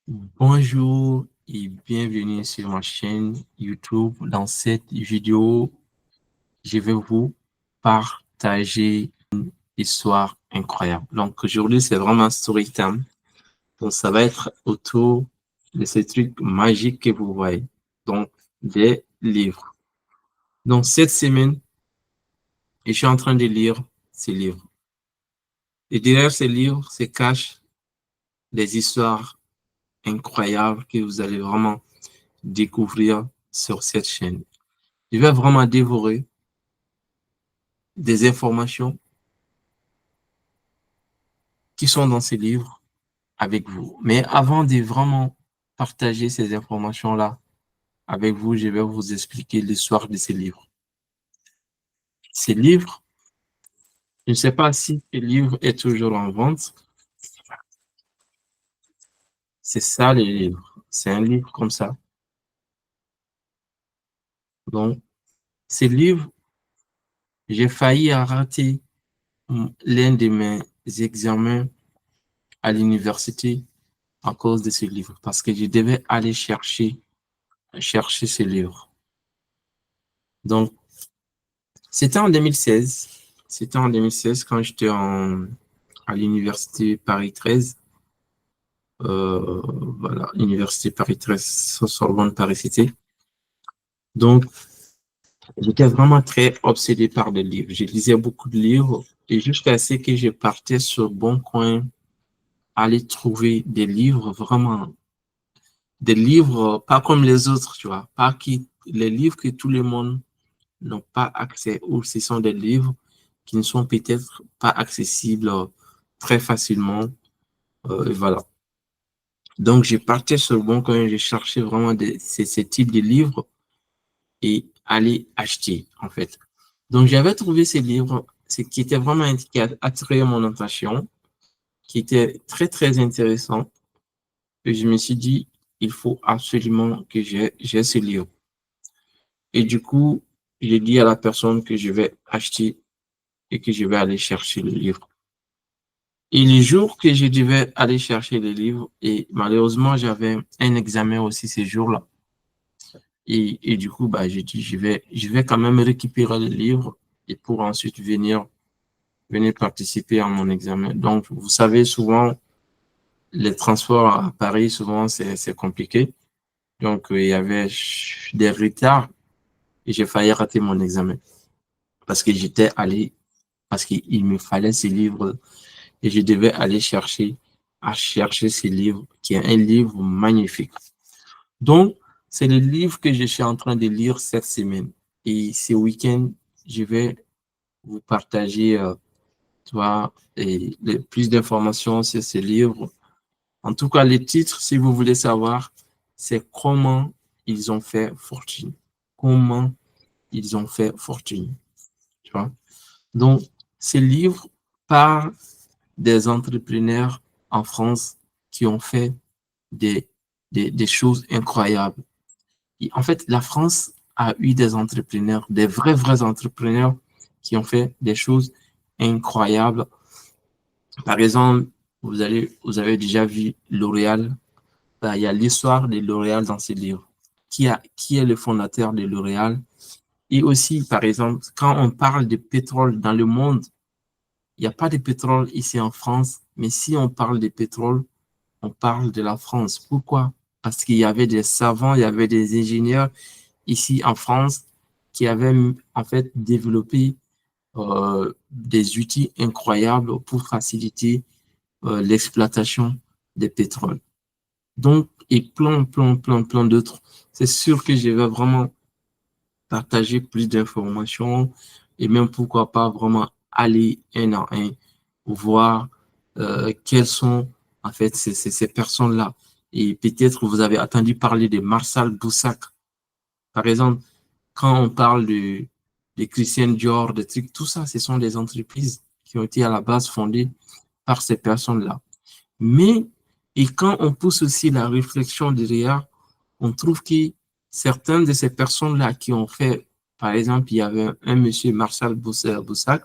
Bonjour et bienvenue sur ma chaîne YouTube. Dans cette vidéo, je vais vous partager une histoire incroyable. Donc aujourd'hui, c'est vraiment un story time. Donc ça va être autour de ces trucs magiques que vous voyez. Donc des livres. Donc cette semaine, je suis en train de lire ces livres. Et derrière ces livres se cachent des histoires incroyables que vous allez vraiment découvrir sur cette chaîne. Je vais vraiment dévorer des informations qui sont dans ces livres avec vous. Mais avant de vraiment partager ces informations-là avec vous, je vais vous expliquer l'histoire de ces livres. Ces livres, je ne sais pas si ce livre est toujours en vente. C'est ça, les livres. C'est un livre comme ça. Donc, ces livres, j'ai failli rater l'un de mes examens à l'université à cause de ce livre, parce que je devais aller chercher ce livre. Donc, c'était en 2016. C'était en 2016 quand j'étais à l'université Paris 13. Voilà, Université Paris 13, Sorbonne Paris Cité. Donc, j'étais vraiment très obsédé par les livres. Je lisais beaucoup de livres et jusqu'à ce que je partais sur Boncoin, aller trouver des livres, vraiment, des livres pas comme les autres, tu vois, pas les livres que tout le monde n'ont pas accès ou ce sont des livres qui ne sont peut-être pas accessibles très facilement. Et voilà. Donc, je partais sur le bon coin, je cherchais vraiment ces types de livres et aller acheter, en fait. Donc, j'avais trouvé ces livres, ce qui était vraiment, qui a attiré mon attention, qui était très, très intéressant. Et je me suis dit, il faut absolument que j'ai ce livre. Et du coup, j'ai dit à la personne que je vais acheter et que je vais aller chercher le livre. Et les jours que je devais aller chercher les livres, et malheureusement, j'avais un examen aussi ces jours-là. Et du coup, bah, j'ai dit, je vais quand même récupérer le livre et pour ensuite venir participer à mon examen. Donc, vous savez, souvent, les transports à Paris, souvent, c'est compliqué. Donc, il y avait des retards et j'ai failli rater mon examen parce que j'étais allé, parce qu'il me fallait ces livres et je devais aller chercher ce livre, qui est un livre magnifique. Donc, c'est le livre que je suis en train de lire cette semaine. Et ce week-end, je vais vous partager, tu vois, plus d'informations sur ce livre. En tout cas, le titre, si vous voulez savoir, c'est comment ils ont fait fortune. Comment ils ont fait fortune. Tu vois? Donc, ce livre parle des entrepreneurs en France qui ont fait des, des choses incroyables. Et en fait, la France a eu des entrepreneurs, des vrais entrepreneurs qui ont fait des choses incroyables. Par exemple, vous avez déjà vu L'Oréal. Ben, il y a l'histoire de L'Oréal dans ce livre. Qui est le fondateur de L'Oréal? Et aussi, par exemple, quand on parle de pétrole dans le monde, il n'y a pas de pétrole ici en France, mais si on parle de pétrole, on parle de la France. Pourquoi? Parce qu'il y avait des savants, il y avait des ingénieurs ici en France qui avaient en fait développé des outils incroyables pour faciliter l'exploitation des pétroles. Donc, et plein d'autres. C'est sûr que je vais vraiment partager plus d'informations et même pourquoi pas vraiment aller un à un, voir quelles sont en fait ces personnes-là. Et peut-être vous avez entendu parler de Marcel Boussac. Par exemple, quand on parle de Christian Dior, de trucs, tout ça, ce sont des entreprises qui ont été à la base fondées par ces personnes-là. Mais, et quand on pousse aussi la réflexion derrière, on trouve que certaines de ces personnes-là qui ont fait, par exemple, il y avait un monsieur Marcel Boussac,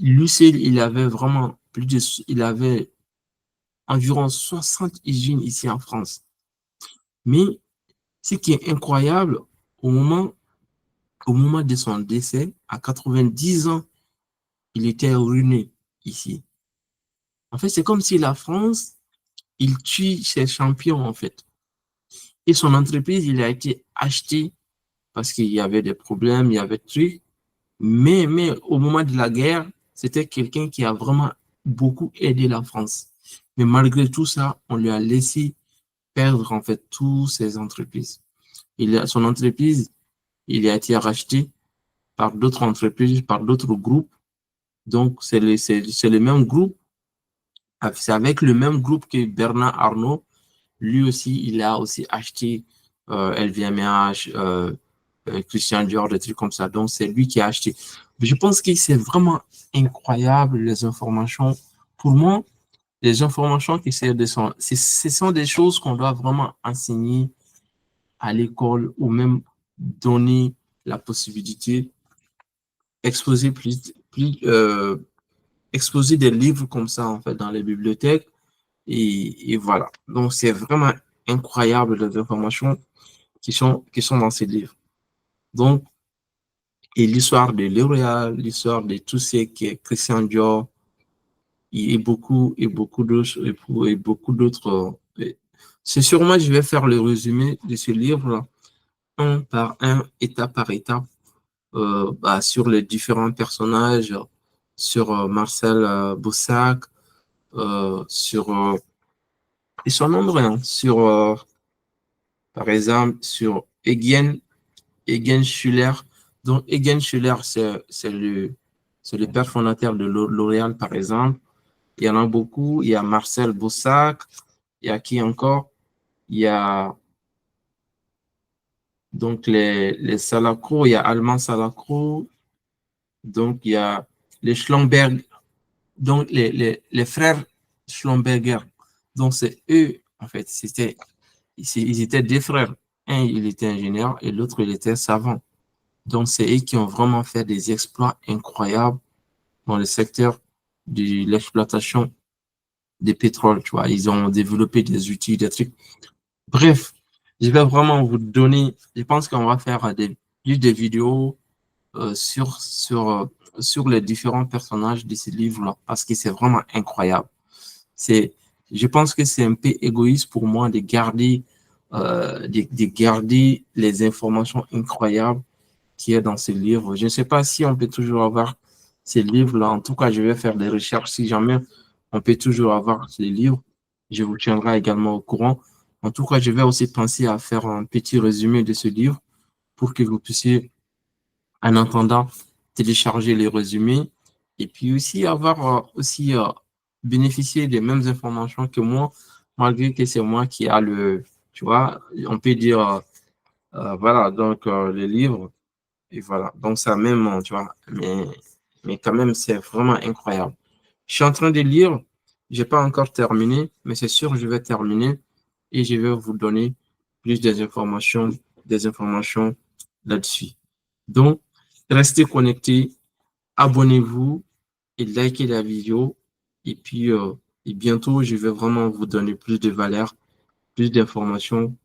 lui seul, il avait vraiment il avait environ 60 usines ici en France. Mais ce qui est incroyable, au moment de son décès, à 90 ans, il était ruiné ici. En fait, c'est comme si la France, il tue ses champions, en fait. Et son entreprise, il a été acheté parce qu'il y avait des problèmes, il y avait des trucs. Mais au moment de la guerre, c'était quelqu'un qui a vraiment beaucoup aidé la France. Mais malgré tout ça, on lui a laissé perdre, en fait, toutes ses entreprises. Son entreprise, il a été racheté par d'autres entreprises, par d'autres groupes. Donc, c'est le même groupe. C'est avec le même groupe que Bernard Arnault. Lui aussi, il a aussi acheté LVMH, Christian Dior, des trucs comme ça. Donc, c'est lui qui a acheté. Mais je pense que c'est vraiment incroyable, les informations. Pour moi, les informations qui servent ce sont des choses qu'on doit vraiment enseigner à l'école ou même donner la possibilité, exposer exposer des livres comme ça, en fait, dans les bibliothèques. Et voilà. Donc, c'est vraiment incroyable les informations qui sont dans ces livres. Donc, et l'histoire de L'Oréal, l'histoire de tout ce qui est Christian Dior, et beaucoup d'autres, et beaucoup d'autres. C'est sûrement, je vais faire le résumé de ce livre-là, un par un, étape par étape, sur les différents personnages, sur Marcel Boussac, sur, ils sont nombreux, hein, sur, par exemple, sur Egan Schuller. Donc, Egan Schuller, c'est le père fondateur de L'Oréal, par exemple. Il y en a beaucoup. Il y a Marcel Boussac. Il y a qui encore? Il y a donc les Salacro. Il y a Allemand Salacro. Donc, il y a les Schlumberg. Donc, les frères Schlumberger. Donc, c'est eux, en fait. Ils étaient deux frères. Un, il était ingénieur et l'autre, il était savant. Donc, c'est eux qui ont vraiment fait des exploits incroyables dans le secteur de l'exploitation des pétroles, tu vois. Ils ont développé des outils, des trucs. Bref, je vais vraiment vous donner, je pense qu'on va faire plus de vidéos sur les différents personnages de ces livres-là, parce que c'est vraiment incroyable. C'est, je pense que c'est un peu égoïste pour moi de garder les informations incroyables qui est dans ces livres. Je ne sais pas si on peut toujours avoir ces livres-là. En tout cas, je vais faire des recherches. Si jamais on peut toujours avoir ces livres, je vous tiendrai également au courant. En tout cas, je vais aussi penser à faire un petit résumé de ce livre pour que vous puissiez, en attendant, télécharger les résumés et puis aussi avoir bénéficié des mêmes informations que moi, malgré que c'est moi qui a tu vois, on peut dire, voilà, donc les livres. Et voilà, donc ça même, tu vois, mais quand même, c'est vraiment incroyable. Je suis en train de lire, j'ai pas encore terminé, mais c'est sûr, je vais terminer et je vais vous donner plus des informations là-dessus. Donc, restez connectés, abonnez-vous et likez la vidéo. Et puis, et bientôt, je vais vraiment vous donner plus de valeur, plus d'informations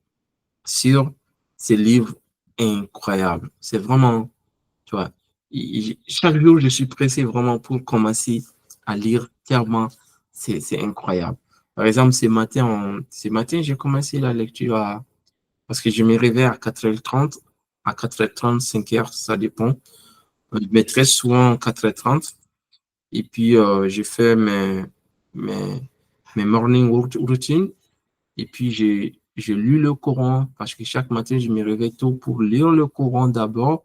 sur ces livres incroyables. C'est vraiment, tu vois, chaque jour, je suis pressé vraiment pour commencer à lire tellement c'est incroyable. Par exemple, ce matin, j'ai commencé la lecture parce que je me réveille à 4h30, à 4h30, 5h, ça dépend. Mais très souvent, 4h30. Et puis, je fais mes, mes morning routines. Et puis, j'ai lu le Coran parce que chaque matin, je me réveille tôt pour lire le Coran d'abord.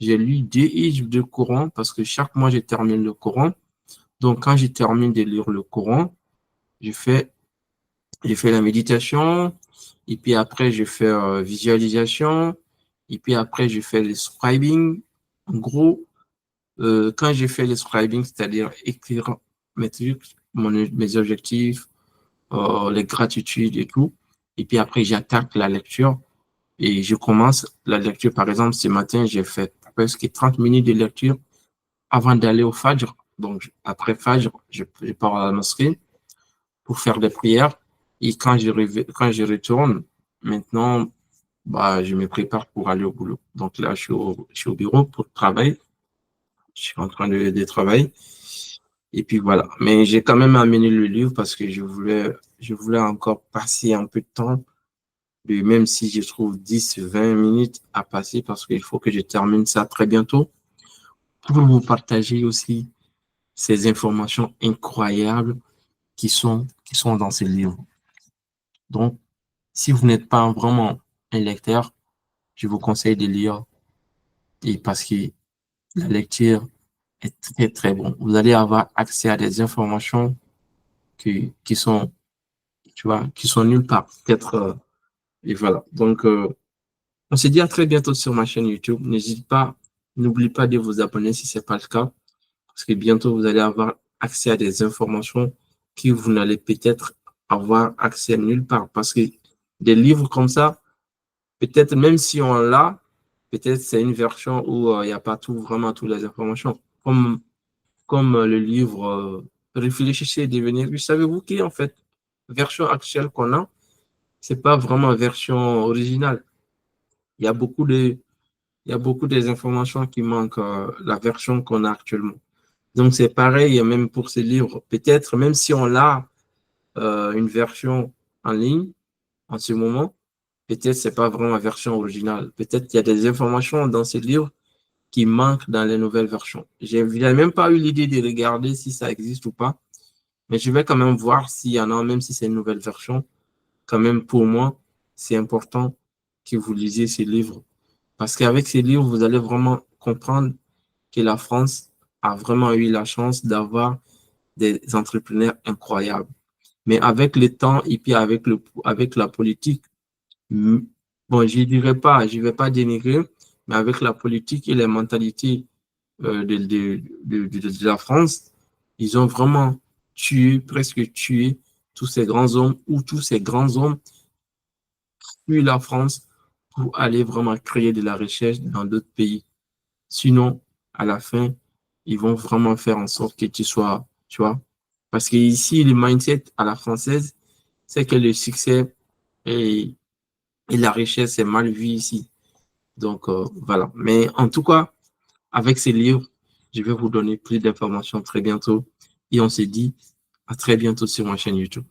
J'ai lu 2 livres de Coran parce que chaque mois, je termine le Coran. Donc, quand je termine de lire le Coran, je fais, je fais la méditation. Et puis après, je fais visualisation. Et puis après, je fais le scribing. En gros, quand je fais le scribing, c'est-à-dire écrire mes trucs, mes objectifs, les gratitudes et tout. Et puis après, j'attaque la lecture et je commence la lecture. Par exemple, ce matin, j'ai fait presque 30 minutes de lecture avant d'aller au Fajr. Donc, après Fajr, je pars à la mosquée pour faire des prières. Et quand je retourne, maintenant, bah, je me prépare pour aller au boulot. Donc là, je suis au bureau pour travailler. Je suis en train de travailler. Et puis voilà. Mais j'ai quand même amené le livre parce que je voulais encore passer un peu de temps, même si je trouve 10, 20 minutes à passer parce qu'il faut que je termine ça très bientôt pour vous partager aussi ces informations incroyables qui sont dans ce livre. Donc, si vous n'êtes pas vraiment un lecteur, je vous conseille de lire et parce que la lecture est très, très bon. Vous allez avoir accès à des informations qui sont, tu vois, qui sont nulle part. Peut-être, et voilà. Donc, on se dit à très bientôt sur ma chaîne YouTube. N'oubliez pas de vous abonner si ce n'est pas le cas, parce que bientôt, vous allez avoir accès à des informations que vous n'allez peut-être avoir accès nulle part. Parce que des livres comme ça, peut-être même si on l'a, peut-être c'est une version où il n'y a pas vraiment toutes les informations. Comme le livre Réfléchissez et devenir riche. Savez-vous qu'en fait, version actuelle qu'on a, c'est pas vraiment version originale. Il y a beaucoup de, il y a beaucoup des informations qui manquent la version qu'on a actuellement. Donc c'est pareil même pour ces livres. Peut-être même si on a une version en ligne en ce moment, peut-être c'est pas vraiment la version originale. Peut-être qu'il y a des informations dans ces livres qui manquent dans les nouvelles versions. J'ai même pas eu l'idée de regarder si ça existe ou pas, mais je vais quand même voir s'il y en a, même si c'est une nouvelle version. Quand même, pour moi, c'est important que vous lisiez ces livres. Parce qu'avec ces livres, vous allez vraiment comprendre que la France a vraiment eu la chance d'avoir des entrepreneurs incroyables. Mais avec le temps et puis avec la politique, bon, je ne vais pas dénigrer, mais avec la politique et les mentalités de la France, ils ont vraiment presque tué tous ces grands hommes ou tous ces grands hommes fuient la France pour aller vraiment créer de la recherche dans d'autres pays. Sinon, à la fin, ils vont vraiment faire en sorte que tu sois, tu vois. Parce que ici, le mindset à la française, c'est que le succès et, et la richesse est mal vu ici. Donc, voilà. Mais en tout cas, avec ces livres, je vais vous donner plus d'informations très bientôt. Et on se dit à très bientôt sur ma chaîne YouTube.